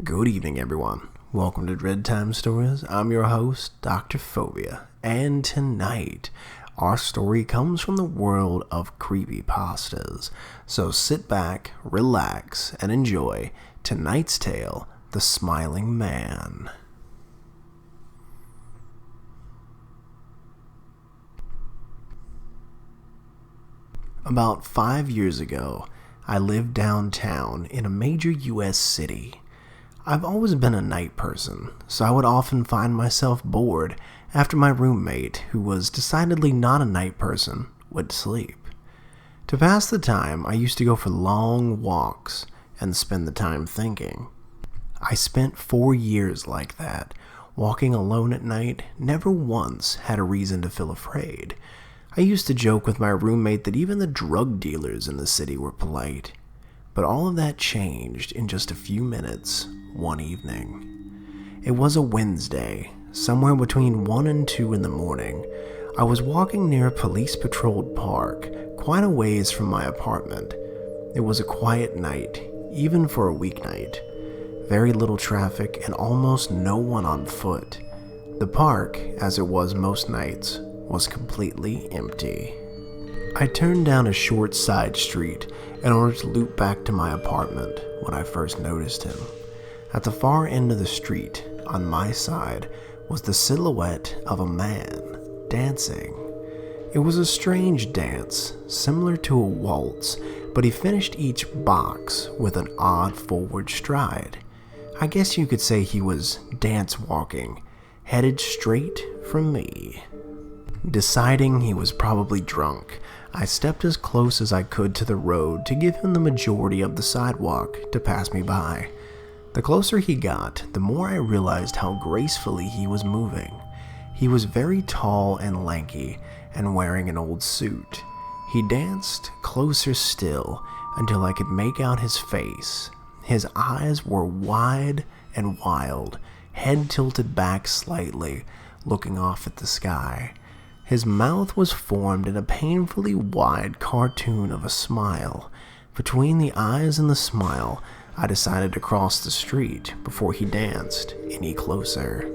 Good evening, everyone. Welcome to Dread Time Stories. I'm your host, Dr. Phobia, and tonight, our story comes from the world of creepypastas. So sit back, relax, and enjoy tonight's tale, The Smiling Man. About 5 years ago, I lived downtown in a major U.S. city. I've always been a night person, so I would often find myself bored after my roommate, who was decidedly not a night person, would sleep. To pass the time, I used to go for long walks and spend the time thinking. I spent 4 years like that, walking alone at night, never once had a reason to feel afraid. I used to joke with my roommate that even the drug dealers in the city were polite. But all of that changed in just a few minutes one evening. It was a Wednesday, somewhere between 1 and 2 in the morning. I was walking near a police-patrolled park, quite a ways from my apartment. It was a quiet night, even for a weeknight. Very little traffic and almost no one on foot. The park, as it was most nights, was completely empty. I turned down a short side street in order to loop back to my apartment when I first noticed him. At the far end of the street, on my side, was the silhouette of a man dancing. It was a strange dance, similar to a waltz, but he finished each box with an odd forward stride. I guess you could say he was dance walking, headed straight for me. Deciding he was probably drunk, I stepped as close as I could to the road to give him the majority of the sidewalk to pass me by. The closer he got, the more I realized how gracefully he was moving. He was very tall and lanky, and wearing an old suit. He danced closer still until I could make out his face. His eyes were wide and wild, head tilted back slightly, looking off at the sky. His mouth was formed in a painfully wide cartoon of a smile. Between the eyes and the smile, I decided to cross the street before he danced any closer.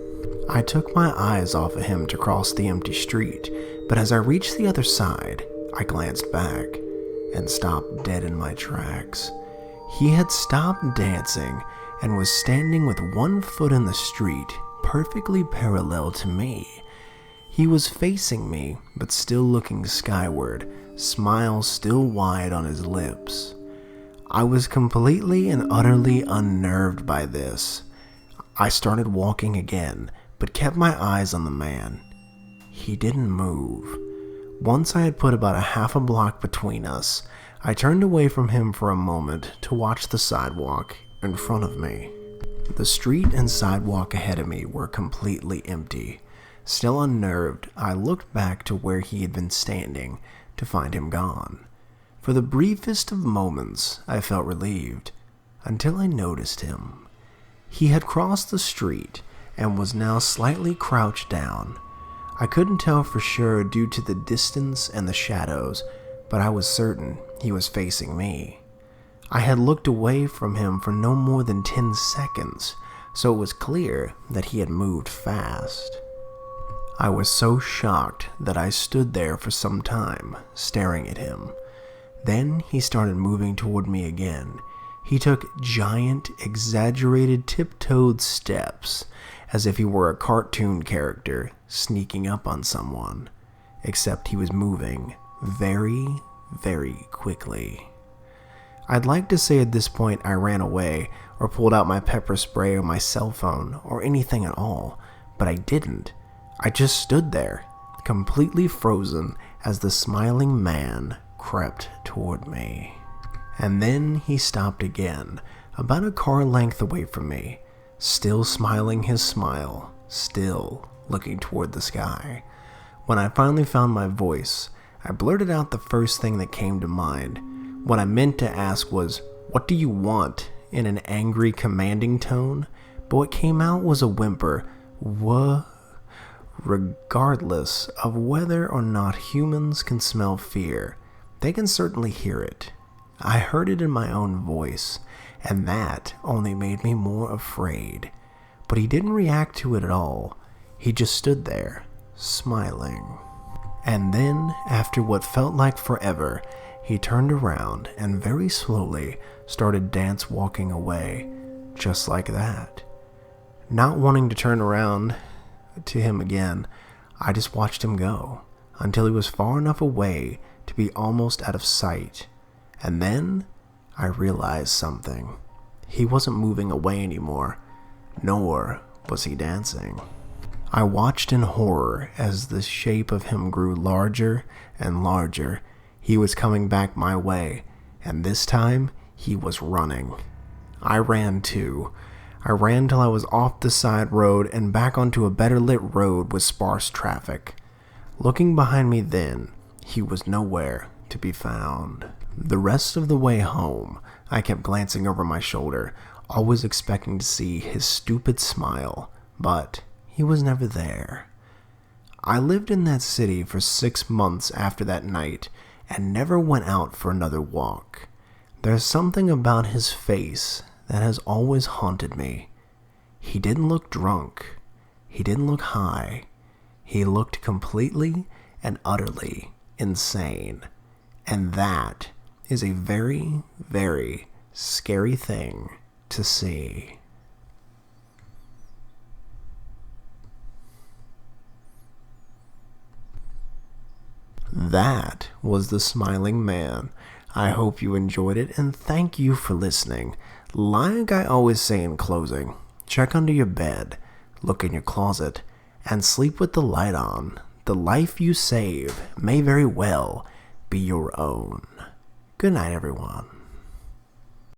I took my eyes off of him to cross the empty street, but as I reached the other side, I glanced back and stopped dead in my tracks. He had stopped dancing and was standing with one foot in the street, perfectly parallel to me. He was facing me, but still looking skyward, smile still wide on his lips. I was completely and utterly unnerved by this. I started walking again, but kept my eyes on the man. He didn't move. Once I had put about a half a block between us, I turned away from him for a moment to watch the sidewalk in front of me. The street and sidewalk ahead of me were completely empty. Still unnerved, I looked back to where he had been standing to find him gone. For the briefest of moments, I felt relieved, until I noticed him. He had crossed the street and was now slightly crouched down. I couldn't tell for sure due to the distance and the shadows, but I was certain he was facing me. I had looked away from him for no more than 10 seconds, so it was clear that he had moved fast. I was so shocked that I stood there for some time, staring at him. Then he started moving toward me again. He took giant, exaggerated, tiptoed steps, as if he were a cartoon character sneaking up on someone, except he was moving very, very quickly. I'd like to say at this point I ran away, or pulled out my pepper spray or my cell phone, or anything at all, but I didn't. I just stood there, completely frozen as the smiling man crept toward me. And then he stopped again, about a car length away from me, still smiling his smile, still looking toward the sky. When I finally found my voice, I blurted out the first thing that came to mind. What I meant to ask was, "What do you want?" in an angry, commanding tone, but what came out was a whimper, "What?" Regardless of whether or not humans can smell fear, they can certainly hear it. I heard it in my own voice, and that only made me more afraid. But he didn't react to it at all. He just stood there, smiling. And then, after what felt like forever, he turned around and very slowly started dance walking away, just like that. Not wanting to turn around to him again, I just watched him go until he was far enough away to be almost out of sight. And then I realized something. He wasn't moving away anymore, nor was he dancing. I watched in horror as the shape of him grew larger and larger. He was coming back my way, and this time he was running. I ran too. I ran till I was off the side road and back onto a better lit road with sparse traffic. Looking behind me then, he was nowhere to be found. The rest of the way home, I kept glancing over my shoulder, always expecting to see his stupid smile, but he was never there. I lived in that city for 6 months after that night and never went out for another walk. There's something about his face that has always haunted me. He didn't look drunk. He didn't look high. He looked completely and utterly insane. And that is a very, very scary thing to see. That was The Smiling Man. I hope you enjoyed it, and thank you for listening. Like I always say in closing, check under your bed, look in your closet, and sleep with the light on. The life you save may very well be your own. Good night, everyone.